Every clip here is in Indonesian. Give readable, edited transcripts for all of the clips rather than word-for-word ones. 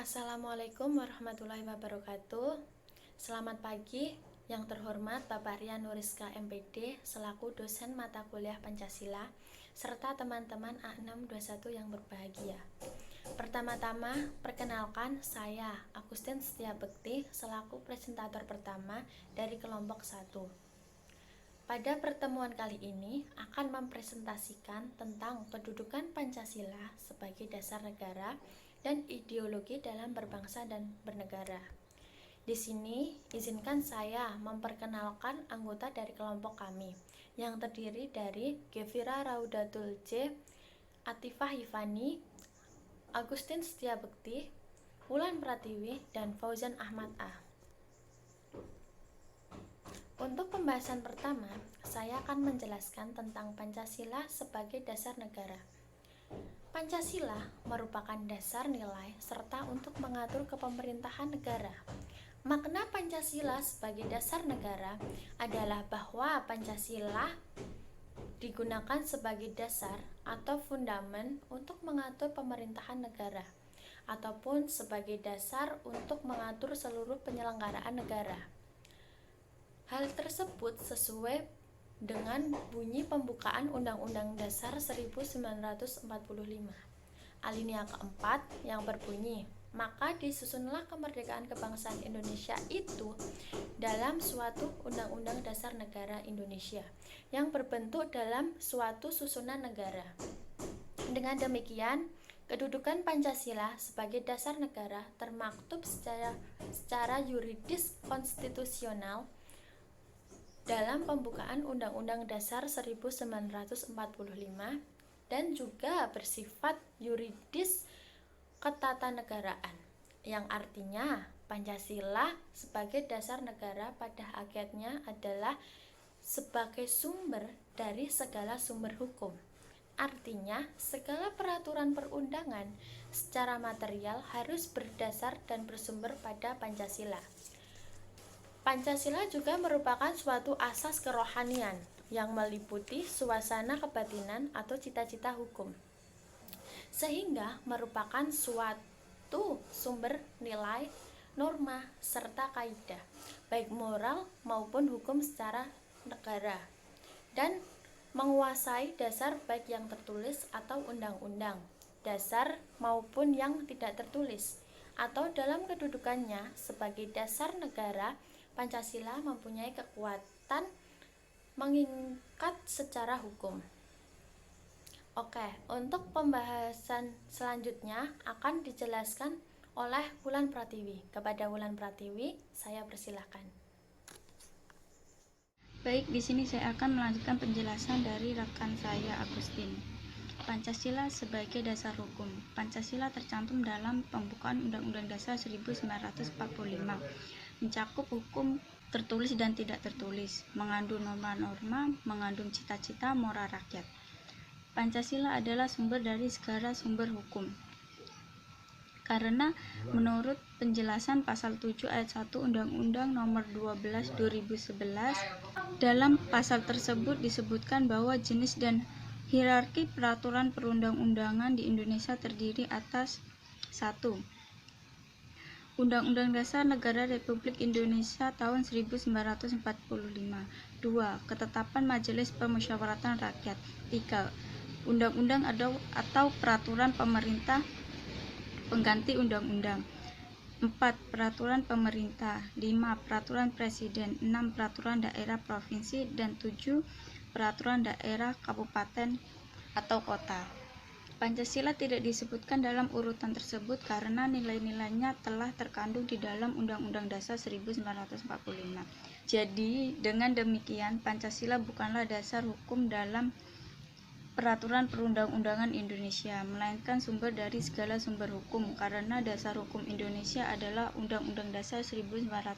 Assalamualaikum warahmatullahi wabarakatuh. Selamat pagi, yang terhormat Bapak Rian Nuriska MPD selaku dosen mata kuliah Pancasila serta teman-teman A621 yang berbahagia. Pertama-tama, perkenalkan saya Agustin Setiabekti selaku presentator pertama dari kelompok 1. Pada pertemuan kali ini akan mempresentasikan tentang kedudukan Pancasila sebagai dasar negara dan ideologi dalam berbangsa dan bernegara. Di sini, izinkan saya memperkenalkan anggota dari kelompok kami, yang terdiri dari Gevira Raudatul J, Atifah Hifani, Agustin Setiabekti, Wulan Pratiwi, dan Fauzan Ahmad A. Untuk pembahasan pertama, saya akan menjelaskan tentang Pancasila sebagai dasar negara. Pancasila merupakan dasar nilai serta untuk mengatur kepemerintahan negara. Makna Pancasila sebagai dasar negara adalah bahwa Pancasila digunakan sebagai dasar atau fundamen untuk mengatur pemerintahan negara, ataupun sebagai dasar untuk mengatur seluruh penyelenggaraan negara. Hal tersebut sesuai dengan bunyi pembukaan Undang-Undang Dasar 1945 alinea keempat yang berbunyi, maka disusunlah kemerdekaan kebangsaan Indonesia itu dalam suatu Undang-Undang Dasar Negara Indonesia yang berbentuk dalam suatu susunan negara. Dengan demikian, kedudukan Pancasila sebagai dasar negara termaktub secara yuridis konstitusional dalam pembukaan Undang-Undang Dasar 1945 dan juga bersifat yuridis ketatanegaraan, yang artinya Pancasila sebagai dasar negara pada akhirnya adalah sebagai sumber dari segala sumber hukum. Artinya, segala peraturan perundangan secara material harus berdasar dan bersumber pada Pancasila. Pancasila juga merupakan suatu asas kerohanian yang meliputi suasana kebatinan atau cita-cita hukum, sehingga merupakan suatu sumber nilai, norma, serta kaidah, baik moral maupun hukum secara negara, dan menguasai dasar baik yang tertulis atau undang-undang dasar maupun yang tidak tertulis, atau dalam kedudukannya sebagai dasar negara. Pancasila mempunyai kekuatan mengikat secara hukum. Oke, untuk pembahasan selanjutnya akan dijelaskan oleh Wulan Pratiwi. Kepada Wulan Pratiwi, saya persilahkan. Baik, di sini saya akan melanjutkan penjelasan dari rekan saya Agustin. Pancasila sebagai dasar hukum. Pancasila tercantum dalam pembukaan Undang-Undang Dasar 1945. Mencakup hukum tertulis dan tidak tertulis, mengandung norma-norma, mengandung cita-cita moral rakyat. Pancasila adalah sumber dari segala sumber hukum. Karena menurut penjelasan pasal 7 ayat 1 Undang-Undang Nomor 12 2011, dalam pasal tersebut disebutkan bahwa jenis dan hierarki peraturan perundang-undangan di Indonesia terdiri atas 1. Undang-Undang Dasar Negara Republik Indonesia tahun 1945. 2. Ketetapan Majelis Permusyawaratan Rakyat. 3. Undang-undang atau peraturan pemerintah pengganti undang-undang. 4. Peraturan pemerintah. 5. Peraturan presiden. 6. Peraturan daerah provinsi. Dan 7. Peraturan daerah kabupaten atau kota. Pancasila tidak disebutkan dalam urutan tersebut karena nilai-nilainya telah terkandung di dalam Undang-Undang Dasar 1945. Jadi, dengan demikian, Pancasila bukanlah dasar hukum dalam peraturan perundang-undangan Indonesia, melainkan sumber dari segala sumber hukum, karena dasar hukum Indonesia adalah Undang-Undang Dasar 1945.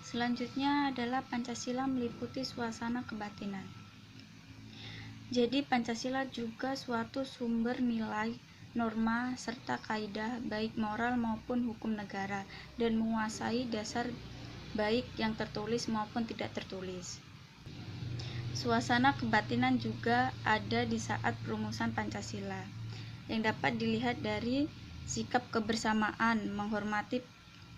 Selanjutnya adalah Pancasila meliputi suasana kebatinan. Jadi Pancasila juga suatu sumber nilai, norma, serta kaidah baik moral maupun hukum negara dan menguasai dasar baik yang tertulis maupun tidak tertulis. Suasana kebatinan juga ada di saat perumusan Pancasila. yang dapat dilihat dari sikap kebersamaan, menghormati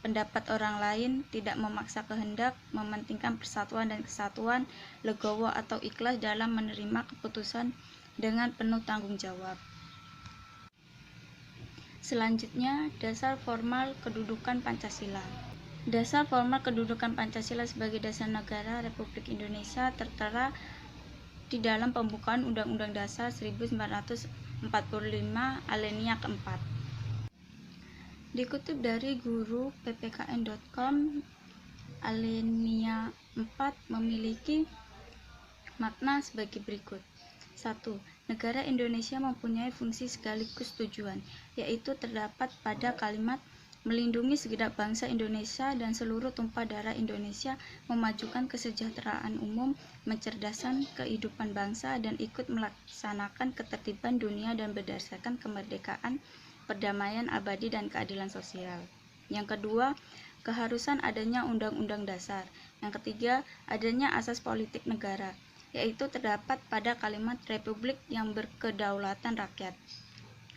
pendapat orang lain, tidak memaksa kehendak, mementingkan persatuan dan kesatuan, legowo atau ikhlas dalam menerima keputusan dengan penuh tanggung jawab. Selanjutnya, dasar formal kedudukan Pancasila. Dasar formal kedudukan Pancasila sebagai dasar negara Republik Indonesia tertera di dalam pembukaan Undang-Undang Dasar 1945 alinea keempat. Dikutip dari guru ppkn.com, alinea 4 memiliki makna sebagai berikut. 1. Negara Indonesia mempunyai fungsi sekaligus tujuan, yaitu terdapat pada kalimat melindungi segenap bangsa Indonesia dan seluruh tumpah darah Indonesia, memajukan kesejahteraan umum, mencerdaskan kehidupan bangsa, dan ikut melaksanakan ketertiban dunia dan berdasarkan kemerdekaan, perdamaian abadi, dan keadilan sosial. Yang kedua, keharusan adanya Undang-Undang Dasar. Yang ketiga, adanya asas politik negara, yaitu terdapat pada kalimat Republik yang berkedaulatan rakyat.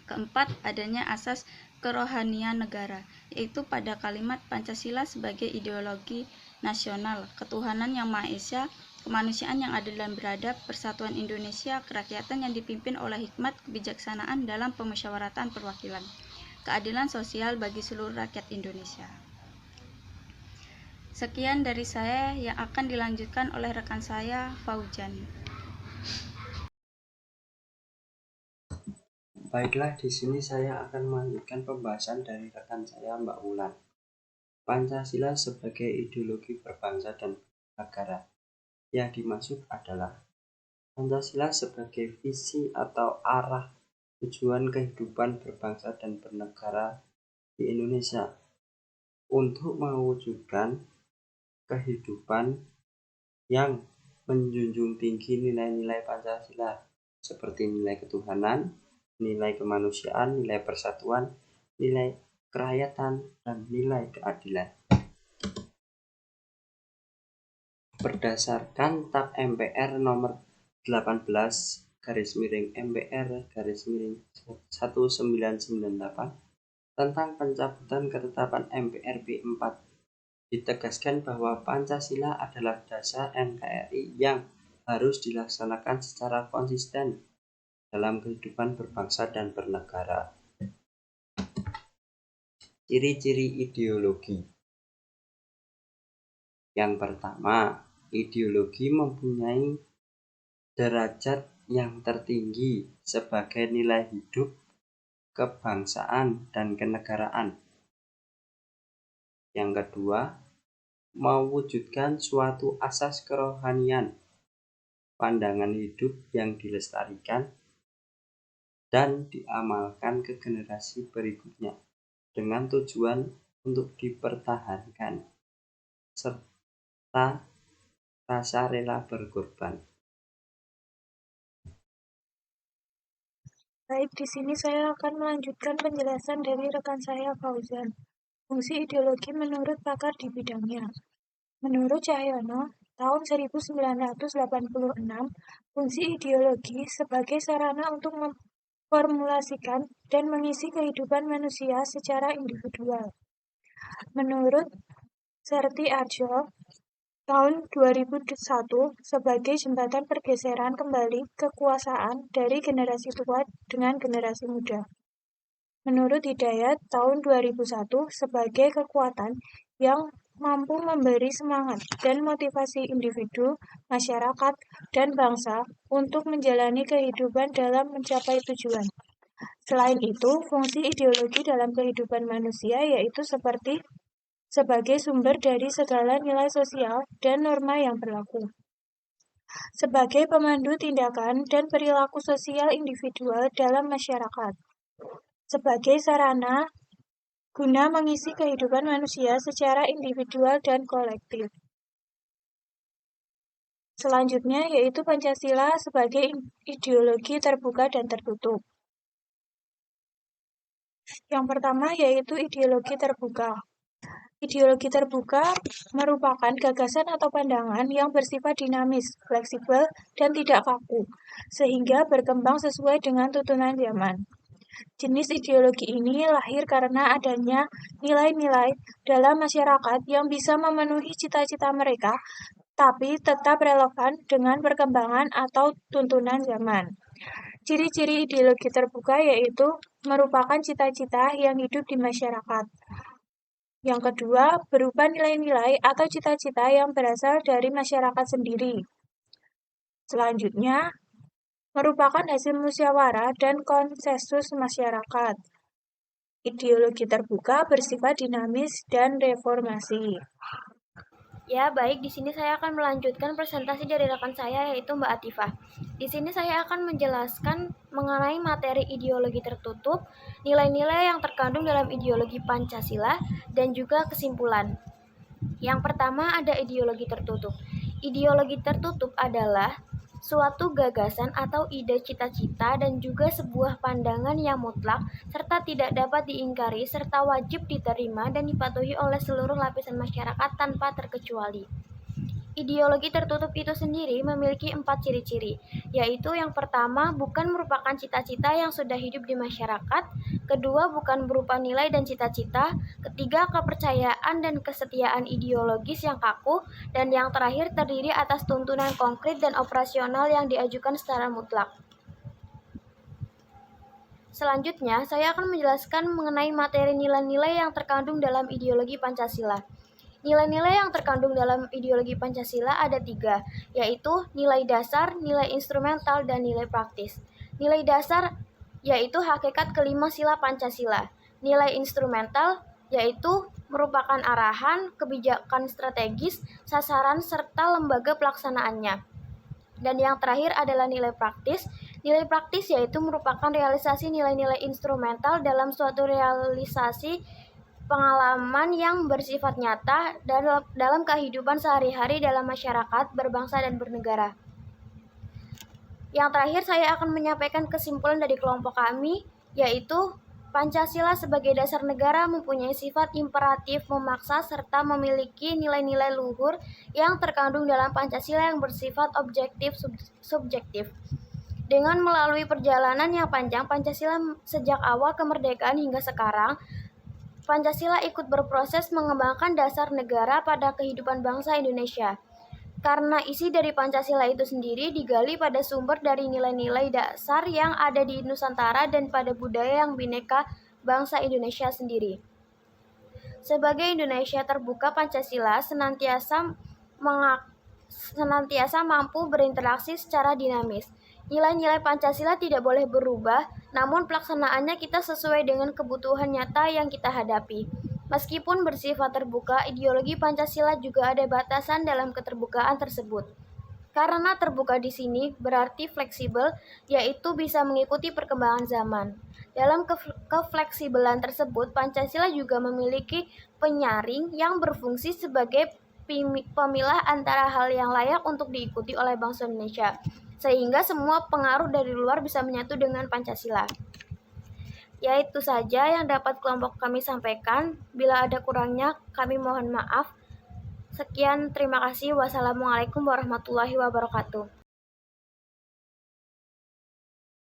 Keempat, adanya asas kerohanian negara, yaitu pada kalimat Pancasila sebagai ideologi nasional, ketuhanan yang Maha Esa, kemanusiaan yang adil dan beradab, persatuan Indonesia, kerakyatan yang dipimpin oleh hikmat kebijaksanaan dalam pemusyawaratan perwakilan, keadilan sosial bagi seluruh rakyat Indonesia. Sekian dari saya yang akan dilanjutkan oleh rekan saya, Fauzan. Baiklah, di sini saya akan melanjutkan pembahasan dari rekan saya, Mbak Wulan. Pancasila sebagai ideologi berbangsa dan negara. Yang dimaksud adalah Pancasila sebagai visi atau arah tujuan kehidupan berbangsa dan bernegara di Indonesia untuk mewujudkan kehidupan yang menjunjung tinggi nilai-nilai Pancasila seperti nilai ketuhanan, nilai kemanusiaan, nilai persatuan, nilai kerakyatan, dan nilai keadilan. Berdasarkan TAP MPR nomor 18/MPR/1998 tentang pencabutan ketetapan MPRB 4, ditegaskan bahwa Pancasila adalah dasar NKRI yang harus dilaksanakan secara konsisten dalam kehidupan berbangsa dan bernegara. Ciri-ciri ideologi. Yang pertama, ideologi mempunyai derajat yang tertinggi sebagai nilai hidup, kebangsaan, dan kenegaraan. Yang kedua, mewujudkan suatu asas kerohanian, pandangan hidup yang dilestarikan dan diamalkan ke generasi berikutnya dengan tujuan untuk dipertahankan serta rasa rela berkorban. Baik, di sini saya akan melanjutkan penjelasan dari rekan saya, Fauzan. Fungsi ideologi menurut pakar di bidangnya. Menurut Cahyono, tahun 1986, fungsi ideologi sebagai sarana untuk memformulasikan dan mengisi kehidupan manusia secara individual. Menurut Serti Arjo, tahun 2001 sebagai jembatan pergeseran kembali kekuasaan dari generasi tua dengan generasi muda. Menurut Hidayat, tahun 2001 sebagai kekuatan yang mampu memberi semangat dan motivasi individu, masyarakat, dan bangsa untuk menjalani kehidupan dalam mencapai tujuan. Selain itu, fungsi ideologi dalam kehidupan manusia yaitu sebagai sumber dari segala nilai sosial dan norma yang berlaku. Sebagai pemandu tindakan dan perilaku sosial individual dalam masyarakat. Sebagai sarana guna mengisi kehidupan manusia secara individual dan kolektif. Selanjutnya yaitu Pancasila sebagai ideologi terbuka dan tertutup. Yang pertama yaitu ideologi terbuka. Ideologi terbuka merupakan gagasan atau pandangan yang bersifat dinamis, fleksibel, dan tidak kaku, sehingga berkembang sesuai dengan tuntunan zaman. Jenis ideologi ini lahir karena adanya nilai-nilai dalam masyarakat yang bisa memenuhi cita-cita mereka, tapi tetap relevan dengan perkembangan atau tuntunan zaman. Ciri-ciri ideologi terbuka yaitu merupakan cita-cita yang hidup di masyarakat. Yang kedua, berupa nilai-nilai atau cita-cita yang berasal dari masyarakat sendiri. Selanjutnya, merupakan hasil musyawarah dan konsensus masyarakat. Ideologi terbuka bersifat dinamis dan reformasi. Ya, baik. Di sini saya akan melanjutkan presentasi dari rekan saya, yaitu Mbak Atifah. Di sini saya akan menjelaskan mengenai materi ideologi tertutup, nilai-nilai yang terkandung dalam ideologi Pancasila, dan juga kesimpulan. Yang pertama ada ideologi tertutup. Ideologi tertutup adalah suatu gagasan atau ide cita-cita dan juga sebuah pandangan yang mutlak serta tidak dapat diingkari serta wajib diterima dan dipatuhi oleh seluruh lapisan masyarakat tanpa terkecuali. Ideologi tertutup itu sendiri memiliki 4 ciri-ciri, yaitu yang pertama, bukan merupakan cita-cita yang sudah hidup di masyarakat, kedua, bukan berupa nilai dan cita-cita, ketiga, kepercayaan dan kesetiaan ideologis yang kaku, dan yang terakhir terdiri atas tuntunan konkret dan operasional yang diajukan secara mutlak. Selanjutnya, saya akan menjelaskan mengenai materi nilai-nilai yang terkandung dalam ideologi Pancasila. Nilai-nilai yang terkandung dalam ideologi Pancasila ada 3, yaitu nilai dasar, nilai instrumental, dan nilai praktis. Nilai dasar yaitu hakikat kelima sila Pancasila. Nilai instrumental yaitu merupakan arahan, kebijakan strategis, sasaran, serta lembaga pelaksanaannya. Dan yang terakhir adalah nilai praktis. Nilai praktis yaitu merupakan realisasi nilai-nilai instrumental dalam suatu realisasi pengalaman yang bersifat nyata dalam kehidupan sehari-hari dalam masyarakat, berbangsa, dan bernegara. Yang terakhir saya akan menyampaikan kesimpulan dari kelompok kami, yaitu Pancasila sebagai dasar negara mempunyai sifat imperatif, memaksa, serta memiliki nilai-nilai luhur yang terkandung dalam Pancasila yang bersifat objektif subjektif. Dengan melalui perjalanan yang panjang Pancasila sejak awal kemerdekaan hingga sekarang, Pancasila ikut berproses mengembangkan dasar negara pada kehidupan bangsa Indonesia. Karena isi dari Pancasila itu sendiri digali pada sumber dari nilai-nilai dasar yang ada di Nusantara dan pada budaya yang bineka bangsa Indonesia sendiri. Sebagai Indonesia terbuka, Pancasila senantiasa mampu berinteraksi secara dinamis. Nilai-nilai Pancasila tidak boleh berubah, namun pelaksanaannya kita sesuai dengan kebutuhan nyata yang kita hadapi. Meskipun bersifat terbuka, ideologi Pancasila juga ada batasan dalam keterbukaan tersebut. Karena terbuka di sini berarti fleksibel, yaitu bisa mengikuti perkembangan zaman. Dalam kefleksibelan tersebut, Pancasila juga memiliki penyaring yang berfungsi sebagai pemilah antara hal yang layak untuk diikuti oleh bangsa Indonesia, sehingga semua pengaruh dari luar bisa menyatu dengan Pancasila. Ya, itu saja yang dapat kelompok kami sampaikan. Bila ada kurangnya, kami mohon maaf. Sekian, terima kasih. Wassalamualaikum warahmatullahi wabarakatuh.